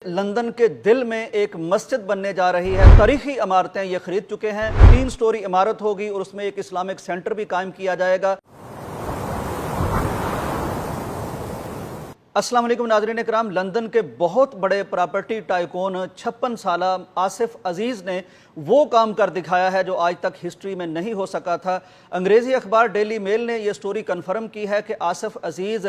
London کے دل میں ایک مسجد بننے جا رہی ہے۔ تاریخی عمارتیں یہ خرید چکے ہیں۔ 3 سٹوری عمارت ہوگی اور اس میں ایک اسلامک سینٹر بھی قائم کیا جائے گا۔ السلام علیکم ناظرین اکرام، لندن کے بہت بڑے پراپرٹی ٹائکون 56 سالہ آصف عزیز نے وہ کام کر دکھایا ہے جو آج تک ہسٹری میں نہیں ہو سکا تھا۔ انگریزی اخبار ڈیلی میل نے یہ سٹوری کنفرم کی ہے کہ آصف عزیز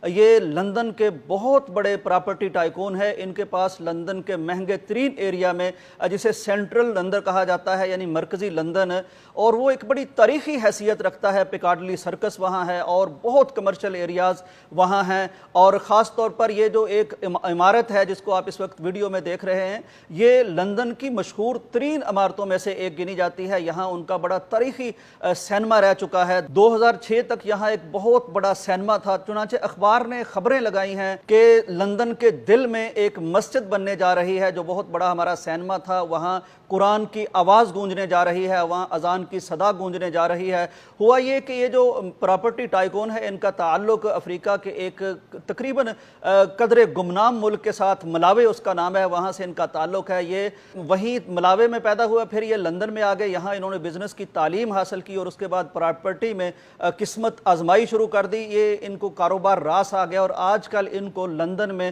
یہ لندن کے بہت بڑے پراپرٹی ٹائکون ہے۔ ان کے پاس لندن کے مہنگے ترین ایریا میں، جسے سینٹرل لندن کہا جاتا ہے، یعنی مرکزی لندن، اور وہ ایک بڑی تاریخی حیثیت رکھتا ہے۔ پیکاڈلی سرکس وہاں ہے اور بہت کمرشل ایریاز وہاں ہیں، اور خاص طور پر یہ جو ایک عمارت ہے جس کو آپ اس وقت ویڈیو میں دیکھ رہے ہیں، یہ لندن کی مشہور ترین عمارتوں میں سے ایک گنی جاتی ہے۔ یہاں ان کا بڑا تاریخی سینما رہ چکا ہے۔ 2006 تک یہاں ایک بہت بڑا سینما تھا۔ چنانچہ اخبار نے خبریں لگائی ہیں کہ لندن کے دل میں ایک مسجد بننے جا رہی ہے۔ جو بہت بڑا ہمارا سینما تھا، وہاں قرآن کی آواز گونجنے جا رہی ہے، وہاں اذان کی صدا گونجنے جا رہی ہے۔ ہوا یہ کہ یہ جو پراپرٹی ٹائکون ہے، ان کا تعلق افریقہ کے ایک تقریباً قدرے گمنام ملک کے ساتھ، ملاوے اس کا نام ہے، وہاں سے ان کا تعلق ہے۔ یہ وہیں ملاوے میں پیدا ہوا، پھر یہ لندن میں آگئے، یہاں انہوں نے بزنس کی تعلیم حاصل کی اور اس کے بعد پراپرٹی میں قسمت آزمائی شروع کر دی۔ یہ ان کو کاروبار راس آ گیا اور آج کل ان کو لندن میں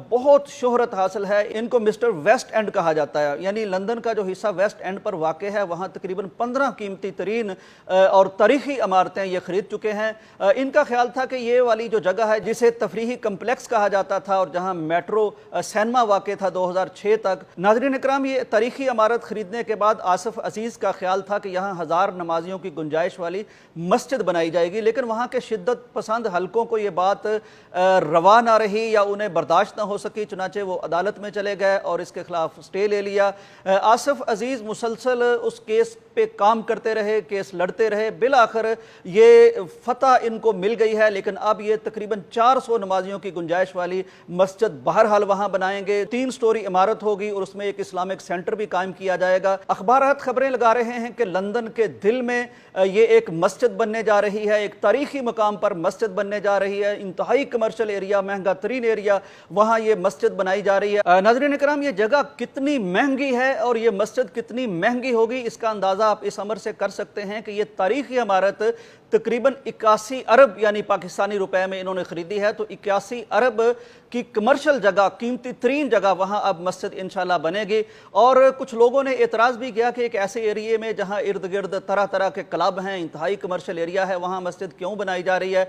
بہت شہرت حاصل ہے۔ ان کو مسٹر ویسٹ اینڈ کہا جاتا ہے، یعنی لندن کا جو حصہ ویسٹ اینڈ پر واقع ہے، وہاں تقریباً 15 قیمتی ترین اور تاریخی عمارتیں یہ خرید چکے ہیں۔ ان کا خیال تھا کہ یہ والی جو جگہ ہے، جسے تفریحی کمپلیکس کہا جاتا تھا اور جہاں میٹرو سینما واقع تھا 2006 تک، ناظرین اکرام، یہ تاریخی عمارت خریدنے کے بعد آصف عزیز کا خیال تھا کہ یہاں 1000 نمازیوں کی گنجائش والی مسجد بنائی جائے گی، لیکن وہاں کے شدت پسند حلقوں کو یہ بات روا نہ رہی یا انہیں برداشت نہ ہو سکی، چنانچہ وہ عدالت میں چلے گئے اور اس کے خلاف سٹے لے لیا۔ آصف عزیز مسلسل اس کیس پہ کام کرتے رہے، کیس لڑتے رہے، بالآخر یہ فتح ان کو مل گئی ہے، لیکن اب یہ تقریباً 400 نمازیوں کی گنجائش والی مسجد بہرحال وہاں بنائیں گے۔ 3 سٹوری عمارت ہوگی اور اس میں ایک اسلامک سینٹر بھی قائم کیا جائے گا۔ اخبارات خبریں لگا رہے ہیں کہ لندن کے دل میں یہ ایک مسجد بننے جا رہی ہے، ایک تاریخی مقام پر مسجد بننے جا رہی ہے، انتہائی کمرشل ایریا، مہنگا ترین ایریا، وہاں یہ مسجد بنائی جا رہی ہے۔ ناظرین اکرام، یہ جگہ کتنی مہنگی ہے اور یہ مسجد کتنی مہنگی ہوگی، اس کا اندازہ آپ اس عمر سے کر سکتے ہیں کہ یہ تاریخی عمارت تقریباً 81 ارب یعنی پاکستانی روپے میں انہوں نے خریدی ہے، تو 81 ارب کی کمرشل جگہ، قیمتی ترین جگہ، وہاں اب مسجد انشاءاللہ بنے گی۔ اور کچھ لوگوں نے اعتراض بھی کیا کہ ایک ایسے ایریے میں جہاں ارد گرد طرح طرح کے کلب ہیں، انتہائی کمرشل ایریا ہے، وہاں مسجد کیوں بنائی جا رہی ہے؟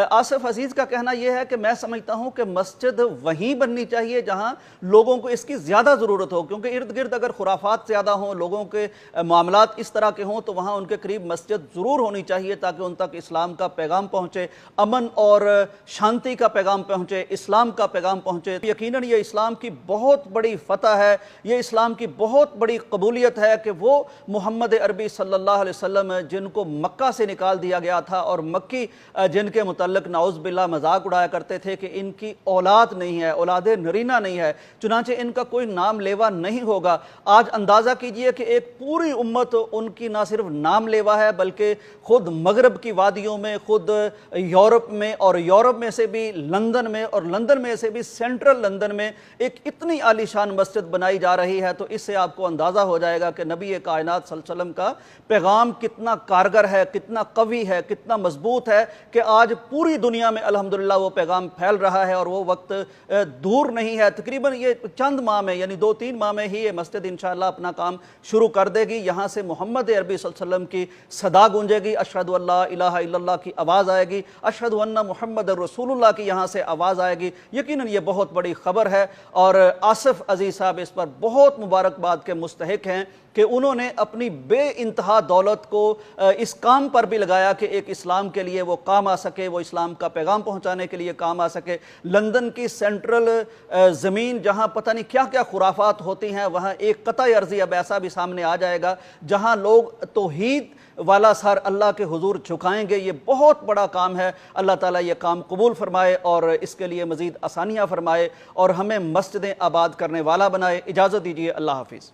آصف عزیز کا کہنا یہ ہے کہ میں سمجھتا ہوں کہ مسجد وہیں بننی چاہیے جہاں لوگوں کو اس کی زیادہ ضرورت ہو، کیونکہ ارد گرد اگر خرافات زیادہ ہوں، لوگوں کے معاملات اس طرح کے ہوں، تو وہاں ان کے قریب مسجد ضرور ہونی چاہیے تاکہ ان تک اسلام کا پیغام پہنچے، امن اور شانتی کا پیغام پہنچے، اسلام کا پیغام پہنچے۔ یقیناً یہ اسلام کی بہت بڑی فتح ہے، یہ اسلام کی بہت بڑی قبولیت ہے کہ وہ محمد عربی صلی اللہ علیہ وسلم جن کو مکہ سے نکال دیا گیا تھا، اور مکی جن کے متعلق نعوذ باللہ مذاق اڑایا کرتے تھے کہ ان کی اولاد نہیں ہے، اولاد نرینہ نہیں ہے، چنانچہ ان کا کوئی نام لیوا نہیں ہوگا۔ آج اندازہ کیجئے کہ ایک پوری امت ان کی نہ صرف نام لیوا ہے، بلکہ خود مغرب کی وادیوں میں، خود یورپ میں، اور یورپ میں سے بھی لندن میں، اور لندن میں سے بھی سینٹرل لندن میں ایک اتنی عالی شان مسجد بنائی جا رہی ہے، تو اس سے آپ کو اندازہ ہو جائے گا کہ نبی کائنات صلی اللہ علیہ وسلم کا پیغام کتنا کارگر ہے، کتنا قوی ہے، کتنا مضبوط ہے، کہ آج پوری دنیا میں الحمدللہ وہ پیغام پھیل رہا ہے، اور وہ وقت دور نہیں ہے۔ تقریباً یہ چند ماہ میں، یعنی 2-3 ماہ میں ہی یہ مسجد انشاءاللہ اپنا کام شروع کر دے گی۔ یہاں سے محمد عربی صلی اللہ علیہ وسلم کی صدا گونجے گی، اشہد ان لا الہ الا اللہ کی آواز آئے گی، اشہد ان محمد رسول اللہ کی یہاں سے آواز آئے گی۔ یقیناً یہ بہت بڑی خبر ہے، اور آصف عزیز صاحب اس پر بہت مبارکباد کے مستحق ہیں کہ انہوں نے اپنی بے انتہا دولت کو اس کام پر بھی لگایا کہ ایک اسلام کے لیے وہ کام آ سکے، وہ اسلام کا پیغام پہنچانے کے لیے کام آ سکے۔ لندن کی سینٹرل زمین جہاں پتہ نہیں کیا کیا خرافات ہوتی ہیں، وہاں ایک قطع ارضی اب ایسا بھی سامنے آ جائے گا جہاں لوگ توحید والا سر اللہ کے حضور جھکائیں گے۔ یہ بہت بڑا کام ہے، اللہ تعالیٰ یہ کام قبول فرمائے اور اس کے لیے مزید آسانیاں فرمائے اور ہمیں مسجدیں آباد کرنے والا بنائے۔ اجازت دیجیے، اللہ حافظ۔